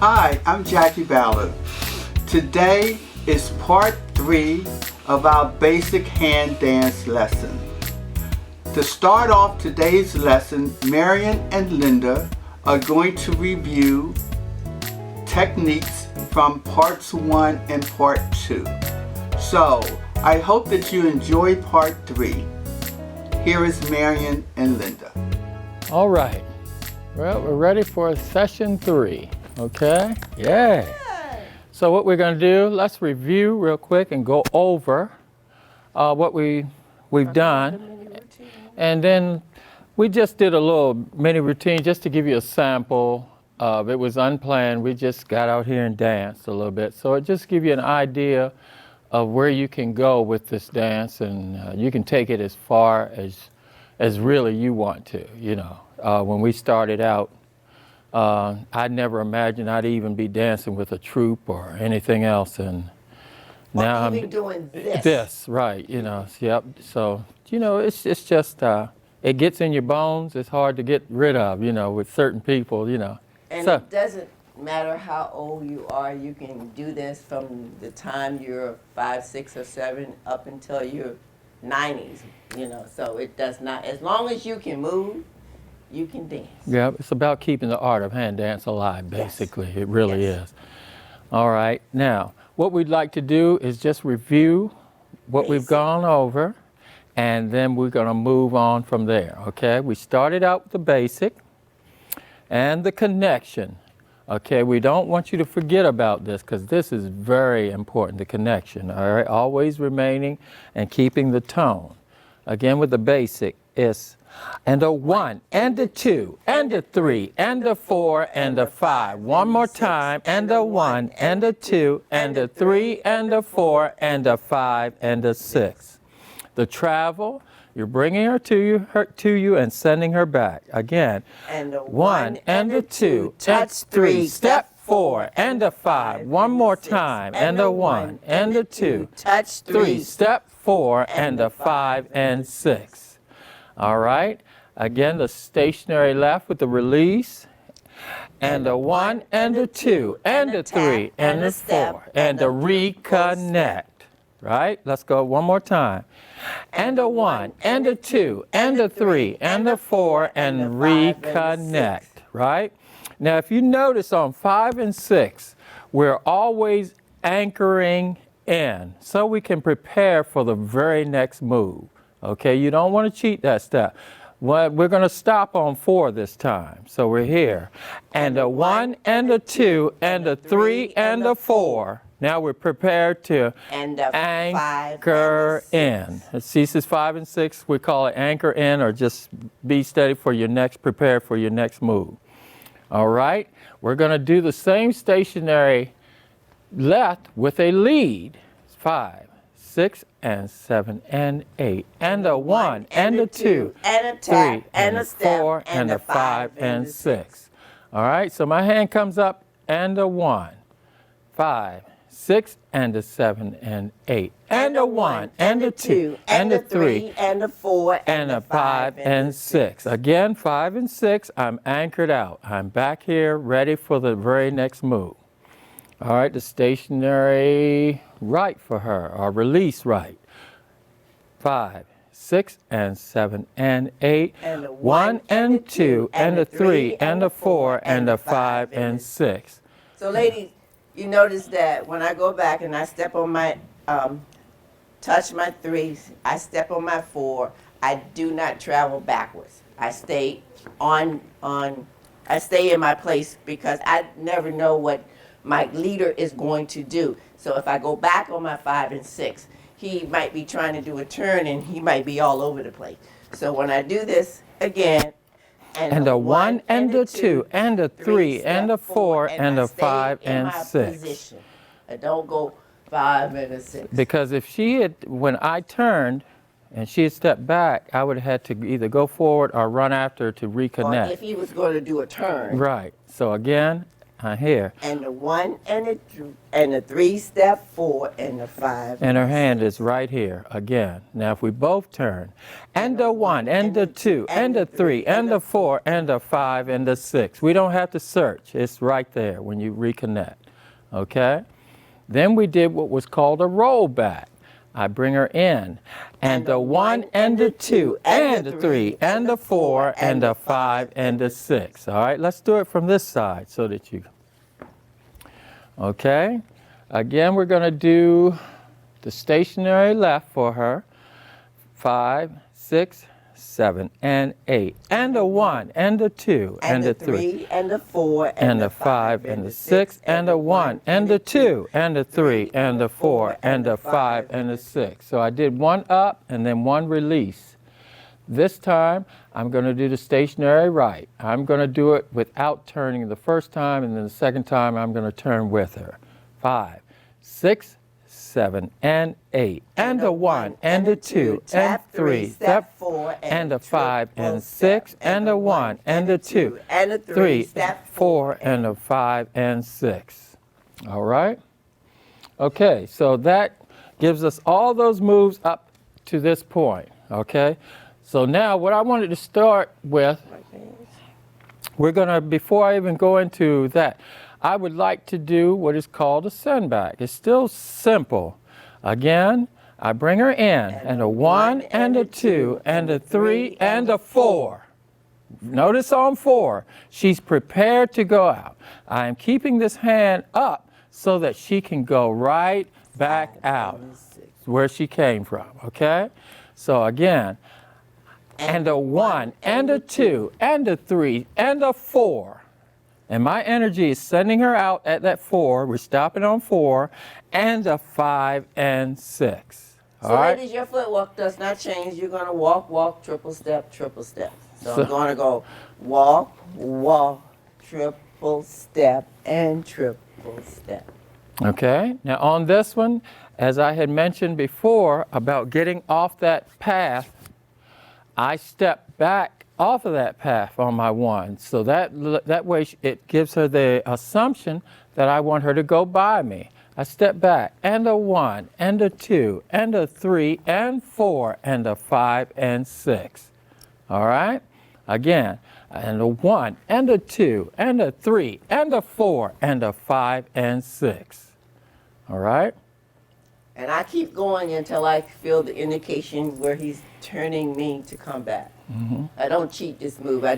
Hi, I'm Jackie Ballard. Today is part 3 of our basic hand dance lesson. To start off today's lesson, Marion and Linda are going to review techniques from parts 1 and part 2. So, I hope that you enjoy part 3. Here is Marion and Linda. All right. Well, we're ready for session 3. Okay? Yay! So what we're going to do, let's review real quick and go over what we've done. And then we just did a little mini routine just to give you a sample of it. Was unplanned. We just got out here and danced a little bit. So it just give you an idea of where you can go with this dance, and you can take it as far as really you want to, you know. When we started out, I never imagined I'd even be dancing with a troupe or anything else, and now I'm doing this. This, right? You know, yep. So you know, it's just it gets in your bones. It's hard to get rid of, you know, with certain people, you know. And So, it doesn't matter how old you are. You can do this from the time you're 5, 6, or 7 up until your 90s. You know, so it does not. As long as you can move, you can dance. yeah, it's about keeping the art of hand dance alive, basically. Yes. It really Yes. is. All right, now, what we'd like to do is just review what we've Basic. gone over, and then we're going to move on from there, okay? We started out with the basic and the connection, okay? We don't want you to forget about this because this is very important, the connection, all right? Always remaining and keeping the tone. Again, with the basic, it's and a 1, and a 2, and a 3, and a 4, and a 5. One more time, and a 1, and a 2, and a 3, and a 4, and a 5, and a 6. The travel, you're bringing her to you and sending her back. Again, And a 1, and a 2, touch 3, step 4, and a 5. One more time, and a 1, and a 2, touch 3, step 4, and a 5, and 6. All right, again, the stationary left with the release, and a 1, and a 2, and a 3, and a 4, and a reconnect. Right, let's go one more time. And a 1, and a 2, and a 3, and a 4, and reconnect. Right, now if you notice on 5 and 6, we're always anchoring in so we can prepare for the very next move. Okay, you don't want to cheat that step. Well, we're going to stop on 4 this time. So we're here. And a 1, and a 2, and a 3, and a 4. Now we're prepared to And a 5 anchor and a 6. in. It ceases 5 and 6. We call it anchor in, or just be steady for your next, prepare for your next move. All right, we're going to do the same stationary left with a lead. 5, 6, and 7, and 8, and a 1, and a 2, and a 3, tap, and a step, 4, and a 5, and 6. All right, so my hand comes up, and a 1, 5, 6, and a 7, and 8, and a 1, and a 2, and a 3, and a 4, and a 5, and 6. Again, 5 and 6, I'm anchored out. I'm back here, ready for the very next move. All right, the stationary right for her, or release right. 5, 6, and 7, and 8, And a 1, and 2, and a 3, and a 4, and a 5, and 6. So ladies, you notice that when I go back and I step on my, touch my 3, I step on my 4, I do not travel backwards. I stay I stay in my place because I never know what my leader is going to do. So if I go back on my 5 and 6, he might be trying to do a turn and he might be all over the place. So when I do this again, And a 1, and a 2, and a 3, and a 4, and a 5, and 6. I don't go 5 and a 6. Because if she had, when I turned, and she had stepped back, I would have had to either go forward or run after her to Or reconnect. if he was going to do a turn. Right. So again, Here. And the 1 and the 3 step forward and the 5. And her hand is right here again. Now if we both turn, and the 1, and the 2, and the 3, and the 4, and the 5, and the 6. We don't have to search. It's right there when you reconnect. Okay? Then we did what was called a roll back. I bring her in, and the 1, and the 2, and the 3, and the 4, and the 5, and the 6. All right, let's do it from this side so that you... Okay? Again, we're going to do the stationary left for her. 5, 6, 7, and 8. And the 1, and the 2, and the 3, and the 4, and the 5, and the 6, and the 1, and the 2, and the 3, and the 4, and the 5, and the 6. So I did 1 up and then 1 release. This time, I'm going to do the stationary right. I'm going to do it without turning the first time, and then the second time I'm going to turn with her. 5, 6, 7, and 8, and the 1, and the 2, and 3, step 4, and the 5, and 6, and the 1, and the 2, and the 3, step 4, and the 5, and 6. All right? Okay, so that gives us all those moves up to this point, okay? So now what I wanted to start with, we're going to, before I even go into that, I would like to do what is called a send back. It's still simple. Again, I bring her in, and a 1, and a 2, and a 3, and a 4. Notice on 4, she's prepared to go out. I am keeping this hand up so that she can go right back out where she came from, okay? So again, and a 1, and a 2, and a 3, and a 4. And my energy is sending her out at that 4. We're stopping on 4, and a 5 and 6. So ladies, your footwork does not change. You're going to walk, walk, triple step, triple step. So I'm going to go walk, walk, triple step, and triple step. Okay. Now on this one, as I had mentioned before about getting off that path, I step back off of that path on my 1. So that way it gives her the assumption that I want her to go by me. I step back, and a 1, and a 2, and a 3, and 4, and a 5, and 6. All right? Again, and a 1, and a 2, and a 3, and a 4, and a 5, and 6. All right? And I keep going until I feel the indication where he's turning me to come back. Mm-hmm. I don't cheat this move. I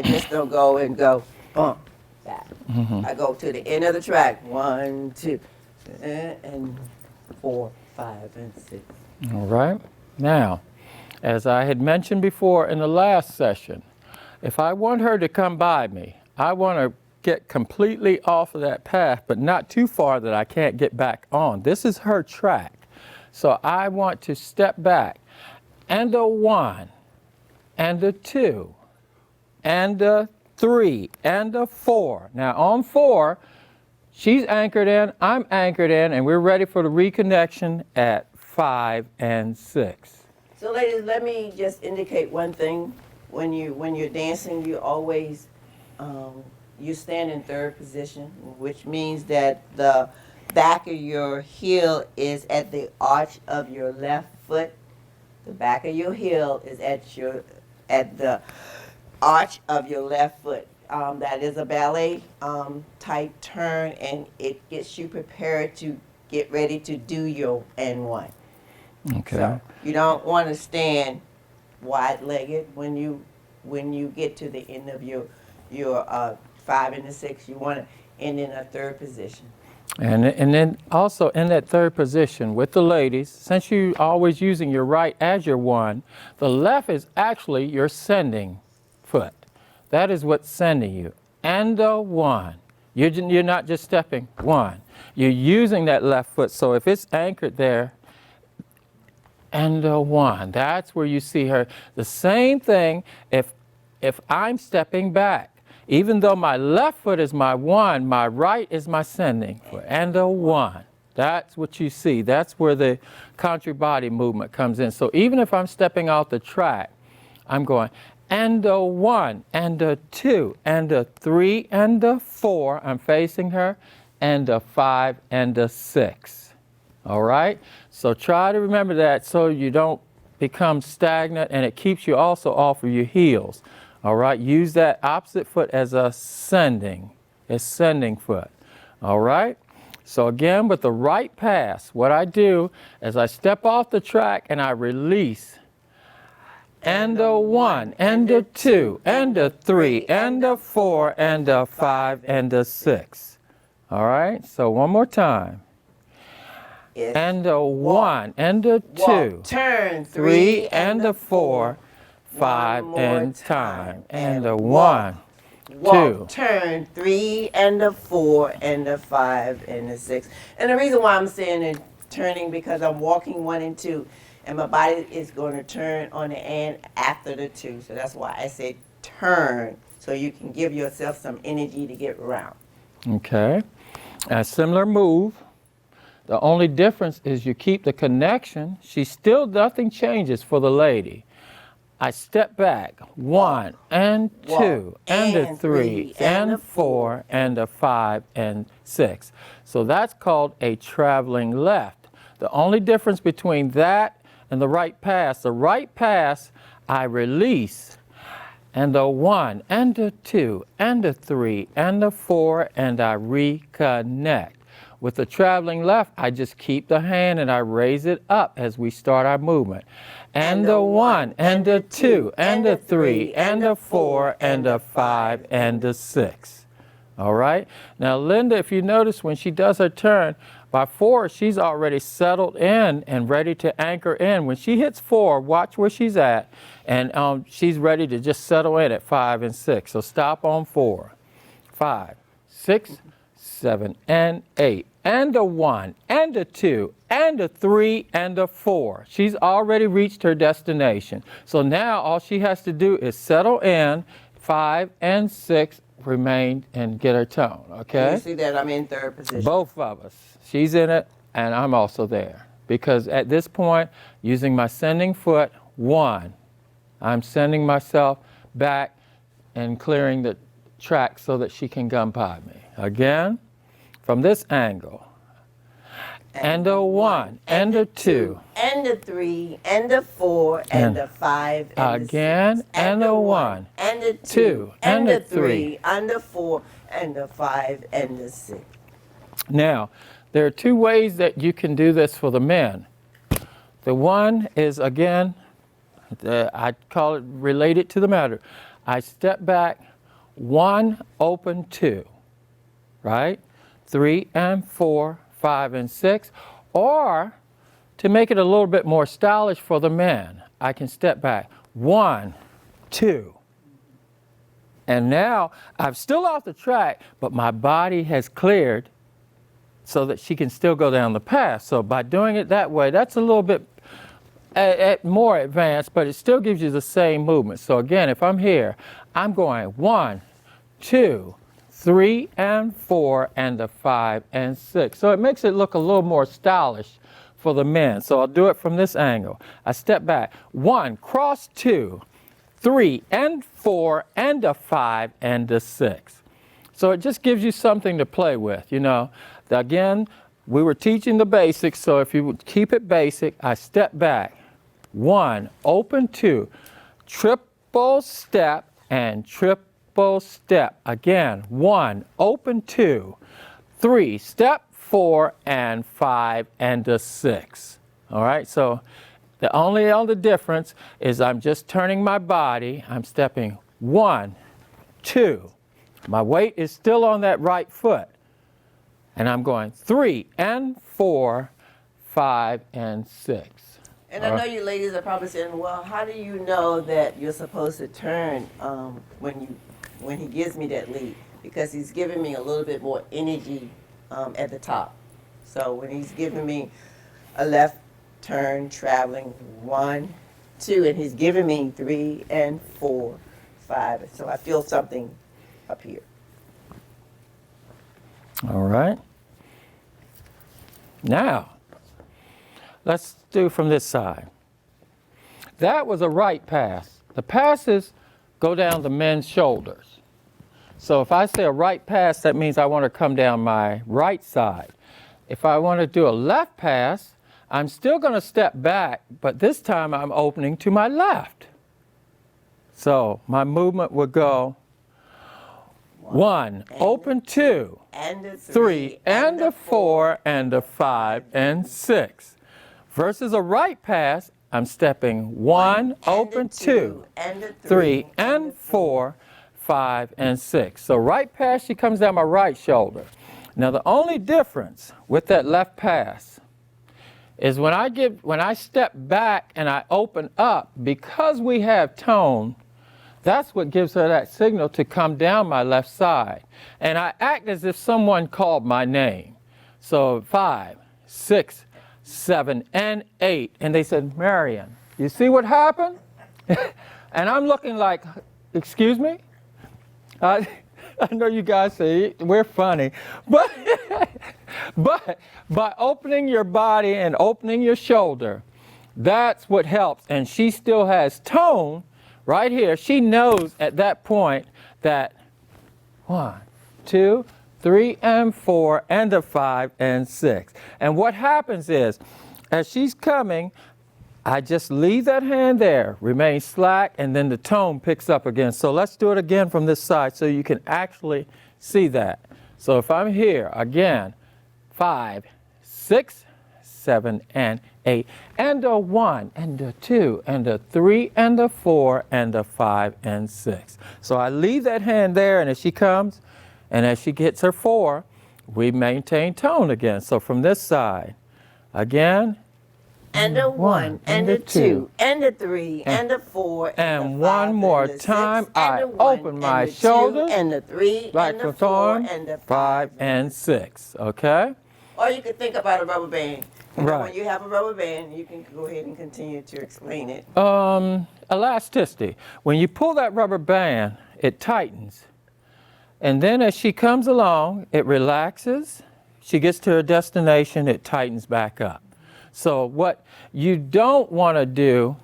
just don't go and go bump back. Mm-hmm. I go to the end of the track. 1, 2, and 4, 5, and 6. All right. Now, as I had mentioned before in the last session, if I want her to come by me, I want to get completely off of that path, but not too far that I can't get back on. This is her track. So I want to step back, and a 1, and a 2, and a 3, and a 4. Now on 4, she's anchored in, I'm anchored in, and we're ready for the reconnection at 5 and 6. So ladies, let me just indicate one thing. When you're dancing, you always you stand in third position, which means that the back of your heel is at the arch of your left foot. The back of your heel is at the arch of your left foot. That is a ballet type turn, and it gets you prepared to get ready to do your N1. Okay. So you don't want to stand wide-legged when you get to the end of your 5 and the 6. You want to end in a third position. And then also in that third position with the ladies, since you're always using your right as your 1, the left is actually your sending foot. That is what's sending you. And a 1. You're not just stepping 1. You're using that left foot. So if it's anchored there, and a 1, that's where you see her. The same thing if I'm stepping back. Even though my left foot is my 1, my right is my sending foot, and a 1. That's what you see. That's where the contra body movement comes in. So even if I'm stepping off the track, I'm going and a 1, and a 2, and a 3, and a 4. I'm facing her, and a 5, and a 6. All right? So try to remember that so you don't become stagnant, and it keeps you also off of your heels. All right? Use that opposite foot as a ascending foot. All right? So again, with the right pass, what I do is I step off the track and I release. And a 1, and a 2, and a 3, and a 4, and a 5, and a 6. All right? So one more time. And a 1, and a 2, turn, 3, and a 4, 5, and time. And a 1, 2. Turn, 3, and a 4, and a 5, and a 6. And the reason why I'm saying it, turning, because I'm walking 1 and 2, and my body is going to turn on the end after the 2. So that's why I say turn, so you can give yourself some energy to get around. Okay. A similar move. The only difference is you keep the connection. Nothing changes for the lady. I step back, 1 and 2 and a 3 and a 4 and a 5 and 6. So that's called a traveling left. The only difference between that and the right pass, I release, and a 1 and a 2 and a 3 and a 4, and I reconnect. With the traveling left, I just keep the hand and I raise it up as we start our movement. And a 1, and a 2, and a 3, and a 4, and a 5, and a 6. All right? Now, Linda, if you notice when she does her turn, by 4, she's already settled in and ready to anchor in. When she hits 4, watch where she's at, and she's ready to just settle in at 5 and 6. So stop on 4, 5, 6, 7, and 8, and a 1, and a 2, and a 3, and a 4. She's already reached her destination. So now all she has to do is settle in, 5 and 6, remain, and get her tone, okay? You see that I'm in third position. Both of us. She's in it, and I'm also there. Because at this point, using my sending foot, 1, I'm sending myself back and clearing the track so that she can come by me. Again, from this angle. And a 1, and a 2, and a 3, and a 4, and a 5, and again, a 6, and a 1, and a 2, and a 3, and a 4, and a 5, and a 6. Now, there are 2 ways that you can do this for the men. The one is, again, I call it related to the matter. I step back, 1, open, 2, right? 3 and 4, 5 and 6. Or, to make it a little bit more stylish for the men, I can step back, 1, 2. And now, I'm still off the track, but my body has cleared so that she can still go down the path. So by doing it that way, that's a little bit more advanced, but it still gives you the same movement. So again, if I'm here, I'm going 1, 2, 3 and 4, and a 5 and 6. So it makes it look a little more stylish for the men. So I'll do it from this angle. I step back, 1, cross 2, 3 and 4, and a 5 and a 6. So it just gives you something to play with, you know. Again, we were teaching the basics, so if you would keep it basic, I step back, 1, open 2, triple step and triple step. Again, 1, open 2, 3, step 4, and 5, and a 6. All right, so the only other difference is I'm just turning my body. I'm stepping 1, 2. My weight is still on that right foot. And I'm going 3 and 4, 5 and 6. And I know you ladies are probably saying, well, how do you know that you're supposed to turn when he gives me that lead? Because he's giving me a little bit more energy at the top. So when he's giving me a left turn, traveling 1, 2, and he's giving me 3 and 4, 5. So I feel something up here. All right. Now, let's do from this side. That was a right pass. The passes go down the men's shoulders. So if I say a right pass, that means I want to come down my right side. If I want to do a left pass, I'm still going to step back, but this time I'm opening to my left. So my movement would go 1, open 2, and a 3, and a 4, and a 5, and 6. Versus a right pass, I'm stepping 1, open 2, and a 3, and 4, 5, and 6. So right pass, she comes down my right shoulder. Now the only difference with that left pass is when I step back and I open up, because we have tone, that's what gives her that signal to come down my left side. And I act as if someone called my name. So 5, 6, 7, and 8. And they said, Marion, you see what happened? And I'm looking like, excuse me? I know you guys say we're funny, but by opening your body and opening your shoulder, that's what helps. And she still has tone right here. She knows at that point that 1, 2, 3, and 4, and a 5, and 6. And what happens is, as she's coming, I just leave that hand there, remain slack, and then the tone picks up again. So let's do it again from this side so you can actually see that. So if I'm here, again, 5, 6, 7, and 8, and a 1, and a 2, and a 3, and a 4, and a 5, and 6. So I leave that hand there, and as she comes, and as she gets her 4, we maintain tone again. So from this side, again, and a 1, and a 2, and a 3, and a 4, and one more time, I open my shoulders, and a 3, like and a a 4, arm, and a 5, and 6, okay? Or you could think about a rubber band. You know, Right. when you have a rubber band, you can go ahead and continue to explain it. Elasticity. When you pull that rubber band, it tightens. And then as she comes along, it relaxes. She gets to her destination, it tightens back up. So what you don't want to do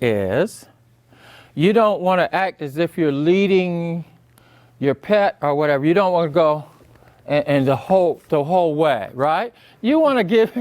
is, you don't want to act as if you're leading your pet or whatever. You don't want to go and the whole way, right? You want to give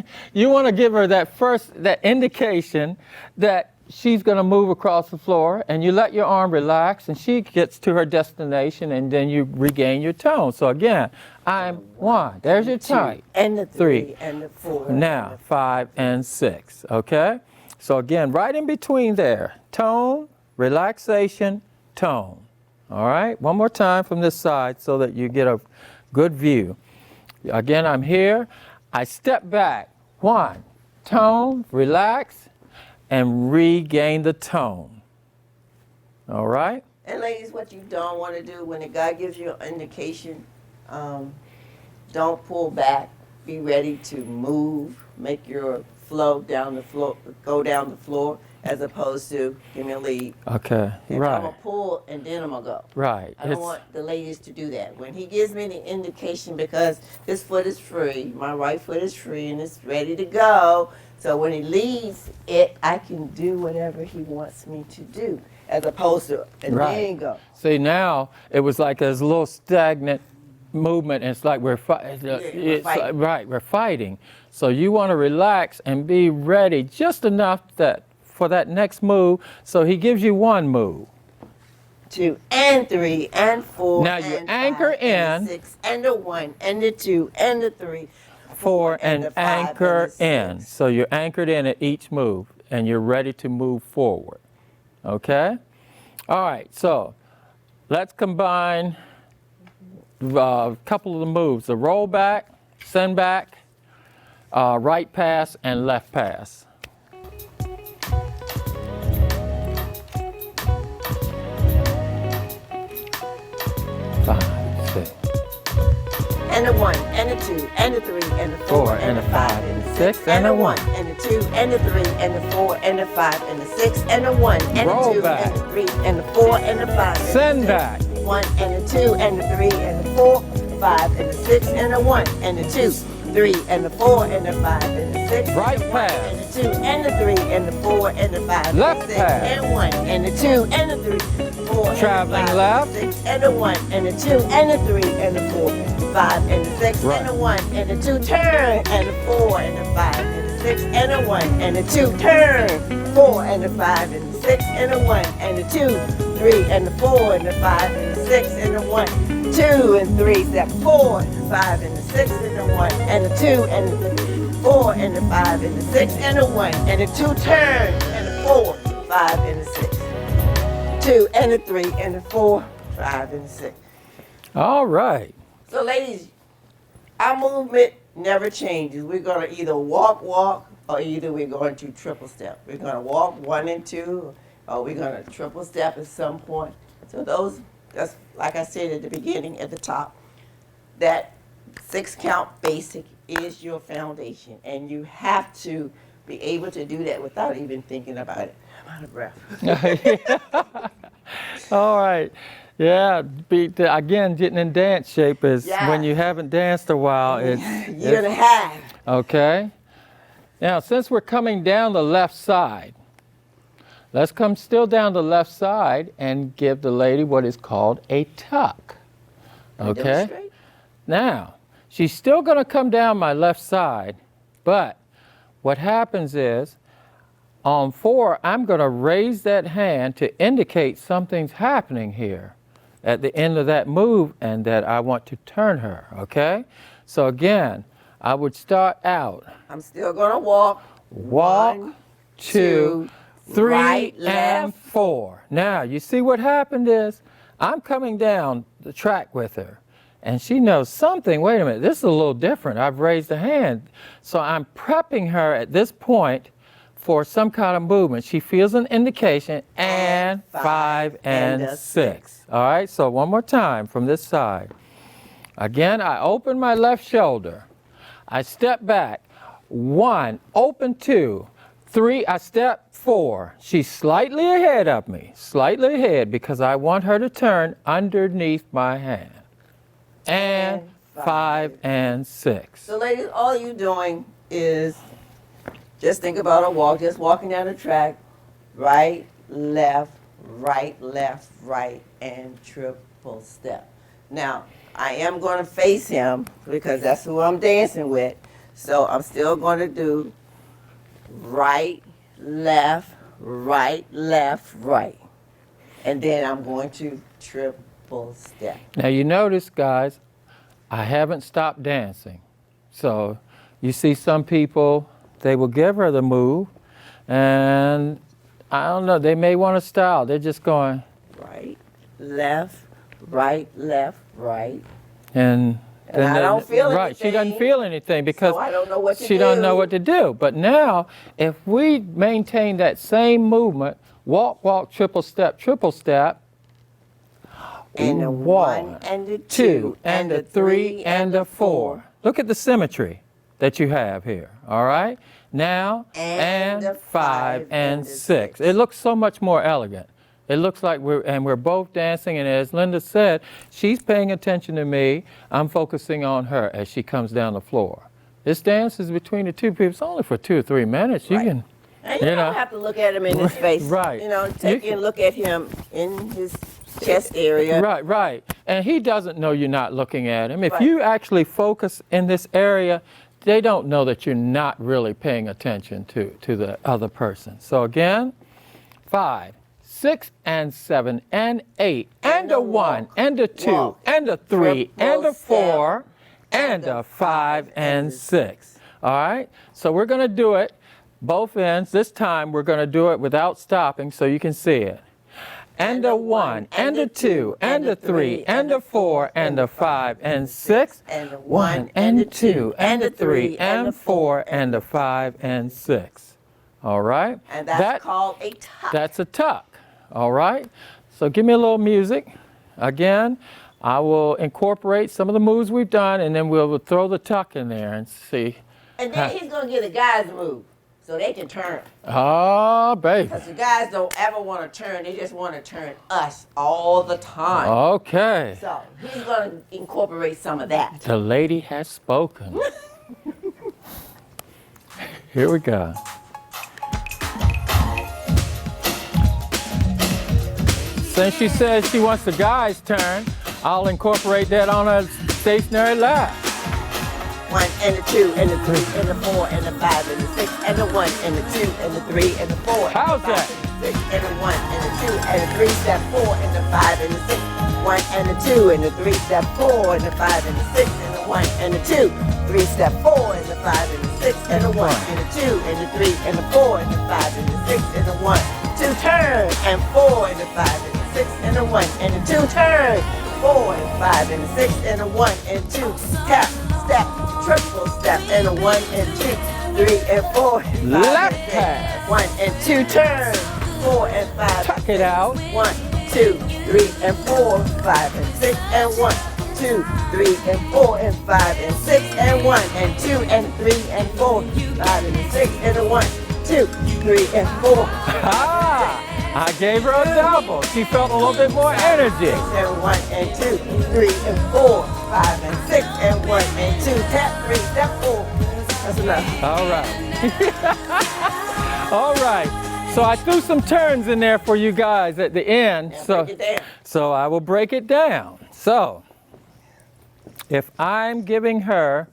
her that indication that she's going to move across the floor, and you let your arm relax, and she gets to her destination, and then you regain your tone. So again, I'm 1. There's your tight. And the 3, 3, and the 4. now 5 and 6. Okay. So again, right in between there, tone, relaxation, tone. All right. One more time from this side so that you get a good view. Again, I'm here. I step back. 1, tone, relax, and regain the tone. All right? And ladies, what you don't want to do when a guy gives you an indication, don't pull back. Be ready to move. Make your flow down the floor, go down the floor, as opposed to give me a lead. Okay. And Right. I'm going to pull and then I'm going to go. Right. I don't want the ladies to do that. When he gives me the indication, because this foot is free, my right foot is free and it's ready to go. So when he leaves it, I can do whatever he wants me to do, as opposed to, and Right. then go. See, now it was like a little stagnant movement. And it's like we're we're fighting. right, we're fighting. So you want to relax and be ready just enough that for that next move. So he gives you 1 move. 2 and 3 and 4. Now you and anchor 5 and in. 6 and a 1 and a 2 and a 3. 4 and and a 5 anchor and a in. 6. So you're anchored in at each move and you're ready to move forward. Okay? All right, so let's combine a couple of the moves. The roll back, send back, right pass, and left pass. And a 1 and a 2 and a 3 and a 4 and a 5 and a 6 and a 1 and a 2 and a 3 and a 4 and a 5 and a 6 and a 1 and Roll a 2 back. and a 3 and a 4 and a 5 and Send a 6, back. 1 and a 2 and a 3 and a 4, 5 and a 6 and a 1 and a 2, 3 and a 4 and a 5 and a 6 Right and a 1 pass. and a 2 and a 3 and a 4 and a 5 Left and a 6 pass. and 1 and a 2 and a 3, 4 Traveling and a 5 left. and a 6 and a 1 and a 2 and a 3 and a 4 and a 5 and a 6 Right. and a 1 and a 2 turn and a 4 and a 5 and a 6 and a 1 and a 2 turn 4 and a 5 and a 6 and a 1 and a 2 3 and a 4 and a 5 and a 6 and a 1 2 and 3 step 4 and a 5 and a 6 and a 1 and a 2 and a 4 and a 5 and a 6 and a 1 and a 2 turn and a 4 5 and a 6 2 and a 3 and a 4 5 and a 6. All right. So ladies, our movement never changes. We're going to either walk, or either we're going to triple step. We're going to walk 1 and 2, or we're going to triple step at some point. So that's like I said at the beginning, at the top, that 6 count basic is your foundation, and you have to be able to do that without even thinking about it. I'm out of breath. All right. Yeah, again, getting in dance shape is when you haven't danced a while. It's Year and a half. okay. Now, since we're coming down the left side, let's come still down the left side and give the lady what is called a tuck. Okay? Demonstrate. Now, she's still going to come down my left side, but what happens is, on 4, I'm going to raise that hand to indicate something's happening here at the end of that move and that I want to turn her, okay? So again, I would start out. I'm still going to walk. Walk, 1, 2, 3, right, and left. 4. Now, you see what happened is, I'm coming down the track with her, and she knows something. Wait a minute, this is a little different. I've raised a hand. So I'm prepping her at this point for some kind of movement. She feels an indication, and 5 and 6. All right, so one more time from this side. Again, I open my left shoulder. I step back. 1, open 2, 3, I step 4. She's slightly ahead of me, slightly ahead, because I want her to turn underneath my hand. And 5 and 6. So ladies, all you doing is just think about a walk, just walking down the track, right, left, right, and triple step. Now, I am going to face him because that's who I'm dancing with. So I'm still going to do right, left, right. And then I'm going to triple step. Now you notice, guys, I haven't stopped dancing. So you see some people, they will give her the move, and I don't know, they may want to style. They're just going Right, left, right. and I don't feel right, anything. she doesn't feel anything because So I don't know what to she do. doesn't know what to do. But now, if we maintain that same movement, walk, triple step, And a 1 and a 2 and a 3 and a 4. Look at the symmetry that you have here, all right? Now, And a 5 5 and and a 6. It looks so much more elegant. It looks like we're both dancing, and as Linda said, she's paying attention to me. I'm focusing on her as she comes down the floor. This dance is between the two people. It's only for 2 or 3 minutes. You Right. can, And you don't have to look at him in his face. Right. You know, take and look at him in his chest area. Right. And he doesn't know you're not looking at him. If Right. you actually focus in this area, they don't know that you're not really paying attention to the other person. So again, 5, 6 and 7 and 8 and a 1 and a 2 Walk. and a 3 and a Triple 4 step. and a 5 and 6. All right? So we're going to do it both ends. This time we're going to do it without stopping so you can see it. And a 1 and a 2 and a 3 and a 4 and a 5 and 6. And a 1 and a 2 and a 3 and a 4 and a 5 and 6. All right? And that's called a tuck. That's a tuck. All right? So give me a little music. Again, I will incorporate some of the moves we've done, and then we'll throw the tuck in there and see. And then he's going to get a guy's move so they can turn. Oh, baby. Because the guys don't ever want to turn. They just want to turn us all the time. Okay. So he's going to incorporate some of that. The lady has spoken. Here we go. since she says she wants the guy's turn, I'll incorporate that on a stationary left. 1 and a 2 and a 3 and a 4 and a 5 and a 6 and a 1 and a 2 and a 3 and a 4. How's that? 6 and a 1 and a 2 and a 3 step 4 and a 5 and a 6. 1 and a 2 and a 3 step 4 and a 5 and a 6 and a 1 and a 2. 3 step 4 and a 5 and a 6 and a 1 and a 2 and a 3 and a 4 and a 5 and a 6 and a 1. 2 turn and 4 and a 5 and a 6 and a 1 and a 2 turn. 4 and 5 and a 6 and a 1 and 2 tap step triple step and a 1 and 2 3 and 4 and 5 Left and 6 pass. 1 and 2 turn 4 and 5 Tuck it out. 1 2 3 and 4 5 and 6 and 1 2 3 and 4 and 5 and 6 and 1 and 2 and 3 and 4 5 and 6 and a 1 2 3 and 4 Ah! I gave her a double. She felt a little bit more energy. 6 and 1 and 2 3 and 4 5 and 6 and 1 and 2 tap 3 step 4. That's enough. All right. All right. So I threw some turns in there for you guys at the end. Break it down. So I will break it down. So if I'm giving her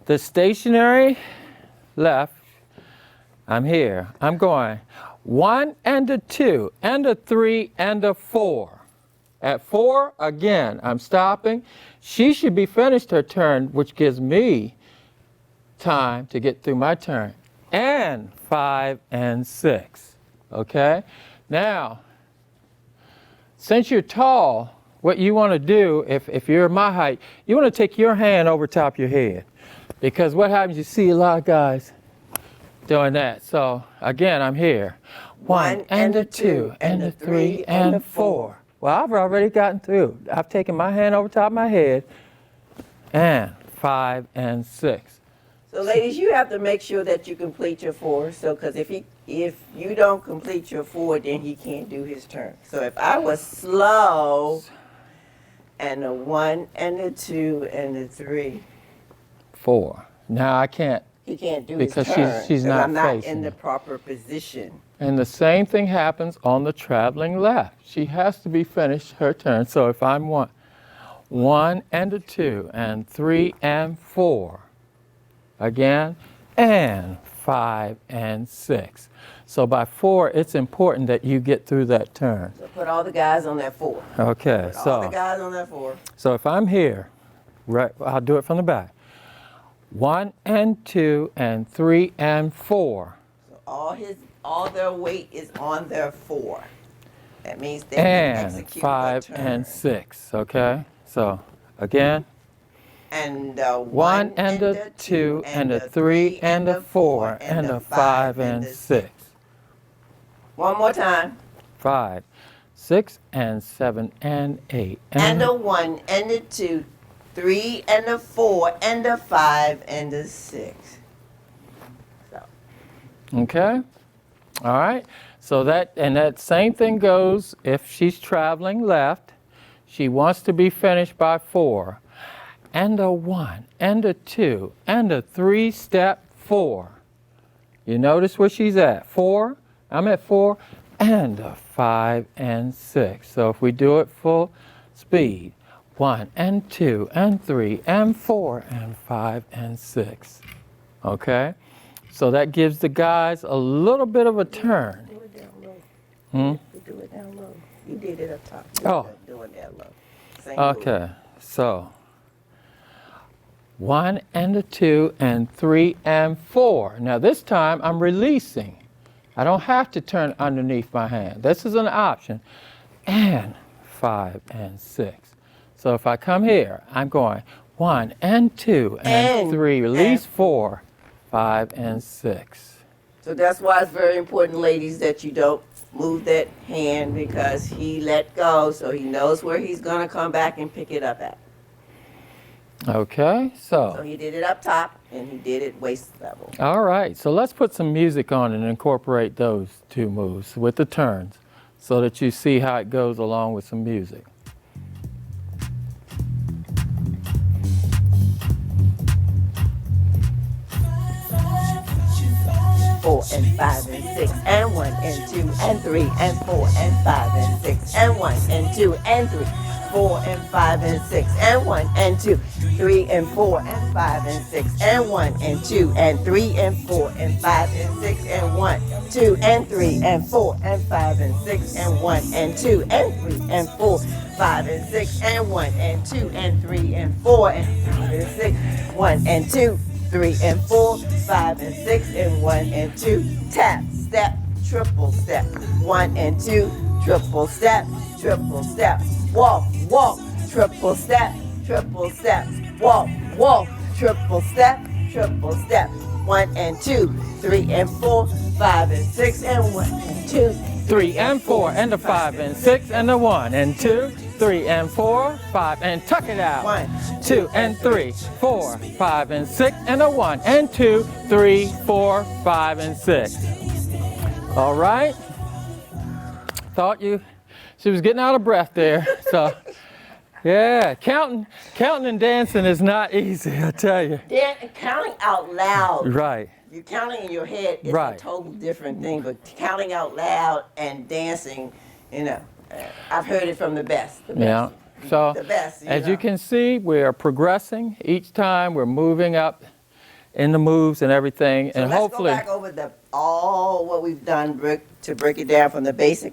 the stationary left, I'm here. I'm going 1 and a 2 and a 3 and a 4. At 4, again, I'm stopping. She should be finished her turn, which gives me time to get through my turn. And 5 and 6. Okay? Now, since you're tall, what you want to do, if you're my height, you want to take your hand over top your head. Because what happens, you see a lot of guys doing that. So, again, I'm here. 1 and a 2 and a 3 and a 4. Well, I've already gotten through. I've taken my hand over top of my head. And 5 and 6. So, ladies, you have to make sure that you complete your 4. So, because if you don't complete your 4, then he can't do his turn. So, if I was slow, and a 1 and a 2 and a 3, 4. Now I can't. he can't do Because his turn. she's 'cause not I'm not facing in the me. proper position. And the same thing happens on the traveling left. She has to be finished her turn. So if I'm 1 and a 2 and 3 and 4, again, and 5 and 6. So by 4, it's important that you get through that turn. So put all the guys on that 4. Okay, Put all the so guys on that 4. if I'm here, right, I'll do it from the back. 1 and 2 and 3 and 4. So all their weight is on their 4. That means they can And execute 5 a turn. and 6, okay? So, again, And 1 and a 2 and a 3 and a 4 and a 5 and 6. One more time. 5, 6 and 7 and 8. And a 1 and a 2, 3 and a 4 and a 5 and a 6. So, Okay? All right? So that same thing goes if she's traveling left. She wants to be finished by 4. And a 1 and a 2 and a 3 step 4. You notice where she's at? 4. I'm at 4 and a 5 and 6. So if we do it full speed, 1 and 2 and 3 and 4 and 5 and 6. Okay? So that gives the guys a little bit of a turn. do it down low. Hmm? You do it down low. You did it up top. Oh. Do it down low. Same move. Okay, so 1 and a 2 and 3 and 4. Now this time I'm releasing. I don't have to turn underneath my hand. This is an option. And 5 and 6. So if I come here, I'm going 1 and 2 and 3, release 4, 5 and 6. So that's why it's very important, ladies, that you don't move that hand because he let go, so he knows where he's going to come back and pick it up at. Okay, So so, he did it up top, and he did it waist level. all right, so let's put some music on and incorporate those two moves with the turns so that you see how it goes along with some music. 4 and 5 and 6 and 1 and 2 and 3 and 4 and 5 and 6 and 1 and 2 and 3, 4 and 5 and 6 and 1 and 2, 3 and 4 and 5 and 6 and 1 and 2 and 3 and 4 and 5 and 6 and 1, 2 and 3 and 4 and 5 and 6 and 1 and 2 and 3 and 4, 5 and 6 and 1 and 2 and 3 and 4 and 5 and 6, 1 and 2, 3 and 4, 5 and 6 and 1 and 2, tap, step, triple step, 1 and 2, triple step, walk, walk, triple step, walk, walk, triple step, 1 and 2, 3 and 4, 5 and 6 and 1 and 2, 3 and 4 and a 5 and 6 and a 1 and 2, 3 and 4, 5 and tuck it out. 1, 2 and 3, 4, 5 and 6 and a 1 and 2, 3, 4, 5 and 6. All right. She was getting out of breath there. So, yeah, counting and dancing is not easy, I tell you. Counting out loud. Right. You're counting in your head is Right. a total different thing, but counting out loud and dancing, I've heard it from the best. Yeah. So, The best, as you can see, we are progressing. Each time we're moving up in the moves and everything, So and let's hopefully, go back over all what we've done to break it down from the basic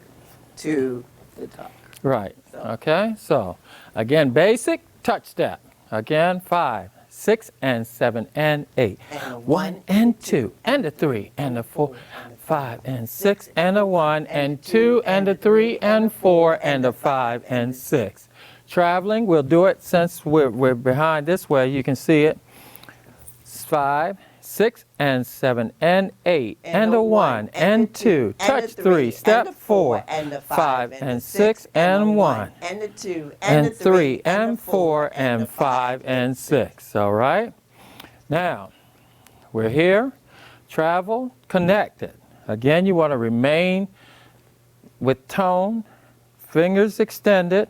to the top. right. So. Okay. So, again, basic touch step. Again, 5, 6, and 7, and 8. And a 1 and 2, and a 3, and a 4, 5 and 6, and a 1 and 2, and a 3, and 4, and a 5 and 6. Traveling, we'll do it since we're behind this way. You can see it. 5, 6, and 7, and 8, and a 1, and 2, touch 3, step 4, 5, and 6, and 1, and the 2, and 3, and 4, and 5, and 6. All right? Now, we're here, travel, connected. Again, you want to remain with tone, fingers extended,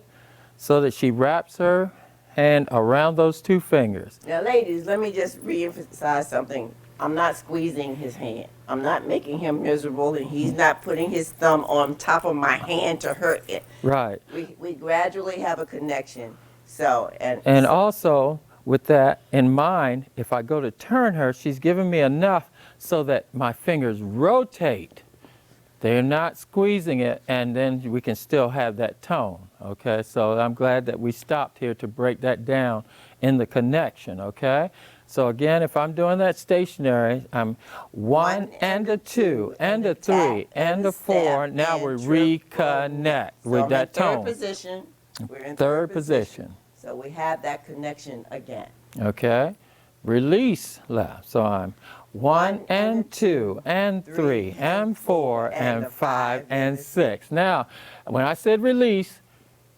so that she wraps her hand around those 2 fingers. Now, ladies, let me just reemphasize something. I'm not squeezing his hand. I'm not making him miserable, and he's not putting his thumb on top of my hand to hurt it. Right. We gradually have a connection. So, And also, with that in mind, if I go to turn her, she's giving me enough so that my fingers rotate. They're not squeezing it, and then we can still have that tone, okay? So I'm glad that we stopped here to break that down in the connection, okay? So again, if I'm doing that stationary, I'm 1 and a 2, and a 3, and a 4. Now we reconnect with that tone. Position. We're in Third position. So we have that connection again. Okay, release left. So I'm 1 and 2 and 3 and 4 and 5 and 6. Now, when I said release,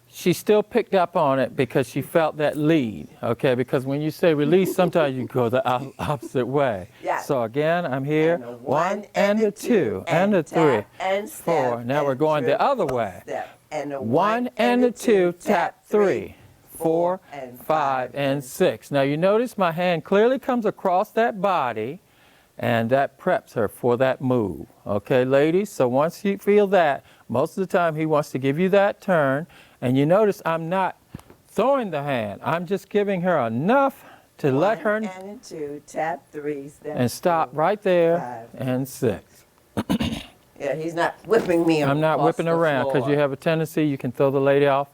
she still picked up on it because she felt that lead. Okay, because when you say release, sometimes you go the opposite way. Yeah. So again, I'm here. And a 1 and a 2 and a 3 and 4. Now we're going the other way. And a 1 and a 2, tap 3, 4, 5, and 6. Now you notice my hand clearly comes across that body, and that preps her for that move. Okay, ladies? So once you feel that, most of the time he wants to give you that turn, and you notice I'm not throwing the hand. I'm just giving her enough to let her... 1 and a 2, tap 3, step and stop 4, right there, 5. and 6. Yeah, he's not whipping me I'm not across whipping the around because floor. you have a tendency, you can throw the lady off.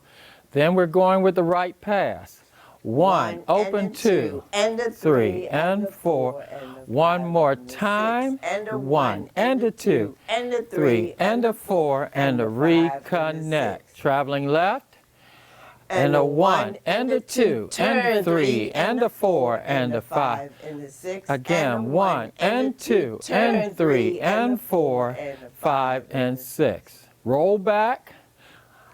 Then we're going with the right pass. 1, open 2, and a 3, and 4. One more time. 1 and a 2, and a 3, and a 4, and a reconnect. Traveling left. And a 1 and a 2 and a 3 and a 4 and a 5. and a 6. Again, 1 and 2 and 3 and 4, 5 and 6. Roll back.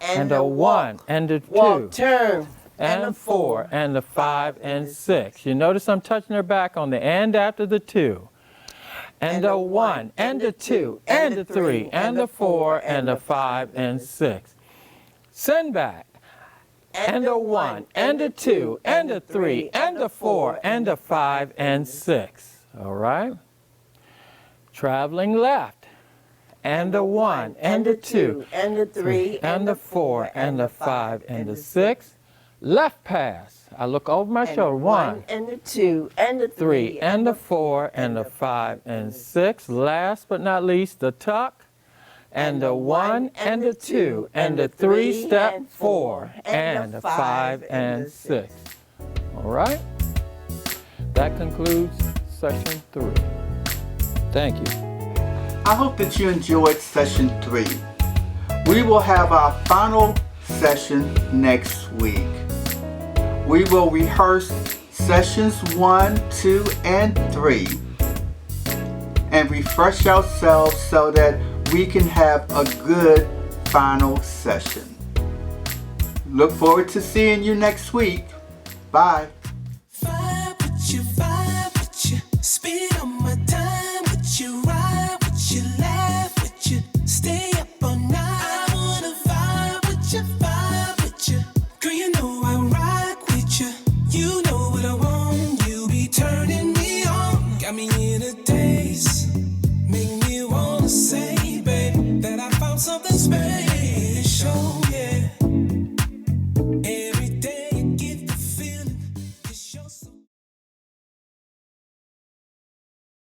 And a 1 and a 2 turn and a 4 and a 5 and 6. You notice I'm touching her back on the and after the 2. And a 1 and a 2 and a 3 and a 4 and a 5 and 6. Send back. And a 1 and a 2 and a 3 and a 4 and a 5 and 6. All right? Traveling left. And the 1, and the 2, and the 3, and the 4, and the 5, and the 6. Left pass. I look over my shoulder. 1, and the 2, and the 3, and the 4, and the 5, and 6. Last but not least, the tuck. And the 1, and the 2, and the 3, step 4, and the 5, and 6. All right? That concludes session 3. Thank you. I hope that you enjoyed session 3. We will have our final session next week. We will rehearse sessions 1, 2, and 3 and refresh ourselves so that we can have a good final session. Look forward to seeing you next week. Bye.